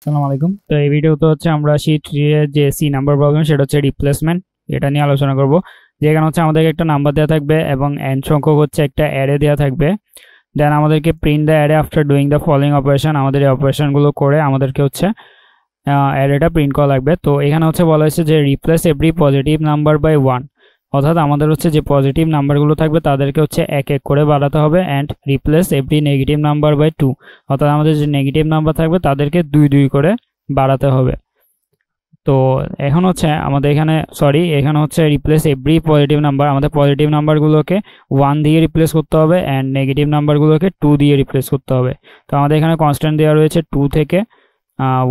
আসসালামু আলাইকুম। তো এই ভিডিওতে হচ্ছে আমরা শীট 3 এর যে সি নাম্বার প্রবলেম সেটা হচ্ছে রিপ্লেসমেন্ট, এটা নিয়ে আলোচনা করব। যেখানে হচ্ছে আমাদেরকে একটা নাম্বার দেওয়া থাকবে এবং n সংখ্যক হচ্ছে একটা অ্যারে দেওয়া থাকবে। দেন আমাদেরকে print the array after doing the following operation, আমাদের এই অপারেশনগুলো করে আমাদেরকে হচ্ছে অ্যারেটা প্রিন্ট করা লাগবে। তো এখানে হচ্ছে বলা হয়েছে যে replace every positive number by 1, অর্থাৎ আমাদের হচ্ছে যে পজিটিভ নাম্বারগুলো থাকবে তাদেরকে হচ্ছে এক এক করে বাড়াতে হবে। And replace every negative number by 2, অর্থাৎ আমাদের যে নেগেটিভ নাম্বার থাকবে তাদেরকে দুই দুই করে বাড়াতে হবে। তো এখন হচ্ছে আমাদের এখানে হচ্ছে রিপ্লেস এভরি পজিটিভ নাম্বার, আমাদের পজিটিভ নাম্বারগুলোকে 1 দিয়ে রিপ্লেস করতে হবে অ্যান্ড নেগেটিভ নাম্বারগুলোকে 2 দিয়ে রিপ্লেস করতে হবে। তো আমাদের এখানে কনস্ট্যান্ট দেওয়া রয়েছে 2 থেকে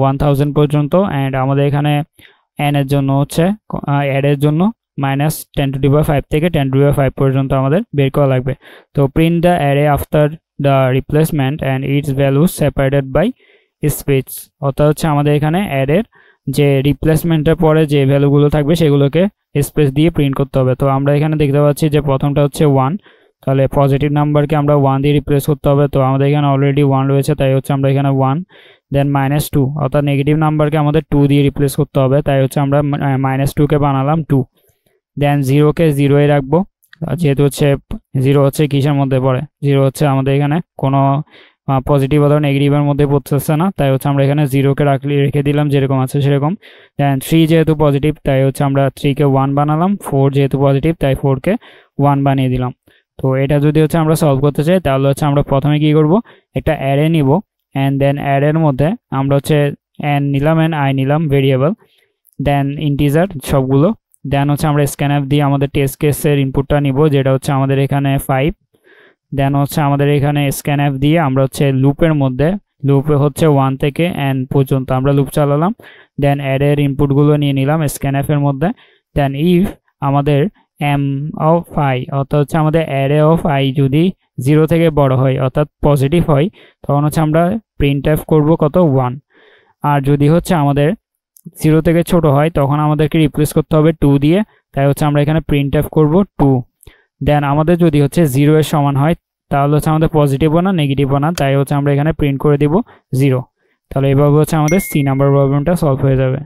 1000 পর্যন্ত। অ্যান্ড আমাদের এখানে n এর জন্য হচ্ছে এর জন্য -10⁵ থেকে 10⁵ পর্যন্ত আমাদের বের করা লাগবে। তো print the array after the replacement and its values separated by space, অর্থাৎ হচ্ছে আমাদের এখানে অ্যারের যে রিপ্লেসমেন্টের পরে যে ভ্যালুগুলো থাকবে সেগুলোকে স্পেস দিয়ে প্রিন্ট করতে হবে। তো আমরা এখানে দেখতে পাচ্ছি যে প্রথমটা হচ্ছে 1, তাহলে পজিটিভ নাম্বারকে আমরা 1 দিয়ে রিপ্লেস করতে হবে। তো আমাদের এখানে অলরেডি 1 রয়েছে, তাই হচ্ছে আমরা এখানে 1, দেন -2, অর্থাৎ নেগেটিভ নাম্বারকে আমাদের 2 দিয়ে রিপ্লেস করতে হবে, তাই হচ্ছে আমরা -2কে বানালাম 2। দেন 0কে 0 এ রাখবো, যেহেতু হচ্ছে 0 হচ্ছে কিসের মধ্যে পড়ে, 0 হচ্ছে আমাদের এখানে কোনো পজিটিভ অথবা নেগেটিভের মধ্যে পড়তেছে না, তাই হচ্ছে আমরা এখানে 0কে রেখে দিলাম যেরকম আছে সেরকম। দেন 3 যেহেতু পজিটিভ তাই হচ্ছে আমরা 3কে 1 বানালাম, 4 যেহেতু পজিটিভ তাই 4কে 1 বানিয়ে দিলাম। তো এটা যদি হচ্ছে আমরা সলভ করতে চাই তাহলে হচ্ছে আমরা প্রথমে কি করব, একটা অ্যারে নিব অ্যান্ড দেন অ্যারের মধ্যে আমরা হচ্ছে n নিলাম অ্যান্ড i নিলাম ভেরিয়েবল, দেন ইন্টিজার সবগুলো। দেন হচ্ছে আমরা স্ক্যানএফ দিয়ে আমাদের টেস্ট কেসের ইনপুটটা নিব, যেটা হচ্ছে আমাদের এখানে 5। দেন হচ্ছে আমাদের এখানে স্ক্যানএফ দিয়ে আমরা হচ্ছে লুপের মধ্যে, লুপে হচ্ছে 1 থেকে n পর্যন্ত আমরা লুপ চালালাম। দেন অ্যারের ইনপুটগুলো নিয়ে নিলাম স্ক্যানএফ এর মধ্যে। দেন ইফ আমাদের m অফ i, অর্থাৎ হচ্ছে আমাদের অ্যারে অফ i যদি 0 থেকে বড় হয় অর্থাৎ পজিটিভ হয়, তখন হচ্ছে আমরা প্রিন্টএফ করব কত 1। আর যদি হচ্ছে আমাদের 0 থেকে ছোট হয় তখন আমাদেরকে রিপ্লেস করতে হবে 2 দিয়ে, তাই হচ্ছে আমরা এখানে প্রিন্টএফ করব 2। দেন আমাদের যদি হচ্ছে 0 এর সমান হয় তাহলে হচ্ছে আমাদের পজিটিভও না নেগেটিভও না, তাই হচ্ছে আমরা এখানে প্রিন্ট করে দিব 0। তাহলে এইভাবে হচ্ছে আমাদের সি নাম্বার প্রবলেমটা সলভ হয়ে যাবে।